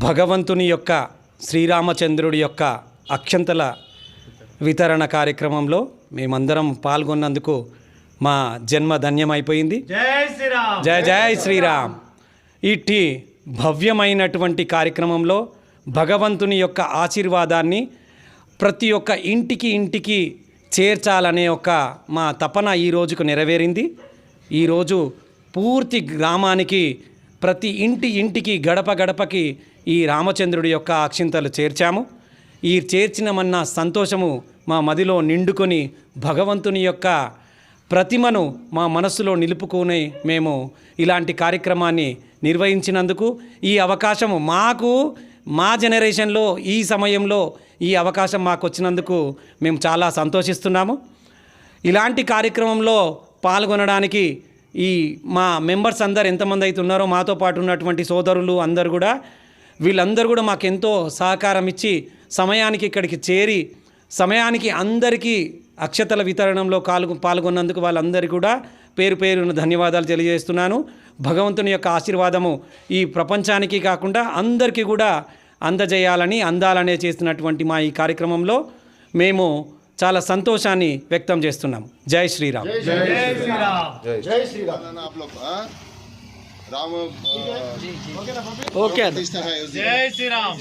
భగవంతుని యొక్క శ్రీరామచంద్రుడి యొక్క అక్షంతల వితరణ కార్యక్రమంలో మేమందరం పాల్గొన్నందుకు మా జన్మ ధన్యమైపోయింది. జై శ్రీరామ్. జై జై శ్రీరామ్. ఇట్టి భవ్యమైనటువంటి కార్యక్రమంలో భగవంతుని యొక్క ఆశీర్వాదాన్ని ప్రతి ఒక్క ఇంటికి చేర్చాలనే ఒక మా తపన ఈ రోజుకు నెరవేరింది. ఈరోజు పూర్తి గ్రామానికి ప్రతి ఇంటికి గడపకి ఈ రామచంద్రుడి యొక్క అక్షింతలు చేర్చాము. ఈ చేర్చినమన్న సంతోషము మా మదిలో నిండుకొని భగవంతుని యొక్క ప్రతిమను మా మనస్సులో నిలుపుకొని మేము ఇలాంటి కార్యక్రమాన్ని నిర్వహించినందుకు ఈ అవకాశము మాకు మా జనరేషన్లో ఈ సమయంలో ఈ అవకాశం మాకు వచ్చినందుకు మేము చాలా సంతోషిస్తున్నాము. ఇలాంటి కార్యక్రమంలో పాల్గొనడానికి ఈ మా మెంబర్స్ అందరు ఎంతమంది అయితే ఉన్నారో మాతో పాటు ఉన్నటువంటి సోదరులు వీళ్ళందరూ కూడా మాకెంతో సహకారం ఇచ్చి సమయానికి ఇక్కడికి చేరి సమయానికి అందరికీ అక్షతల వితరణంలో పాల్గొన్నందుకు వాళ్ళందరికీ కూడా పేరున ధన్యవాదాలు తెలియజేస్తున్నాను. భగవంతుని యొక్క ఆశీర్వాదము ఈ ప్రపంచానికి కాకుండా అందరికీ కూడా అందాలనే చేస్తున్నటువంటి మా ఈ కార్యక్రమంలో మేము చాలా సంతోషాన్ని వ్యక్తం చేస్తున్నాం. జై శ్రీరామ్. జై శ్రీరామ్. जय श्री राम. आप लोग राम ఓకే. జై శ్రీరామ్.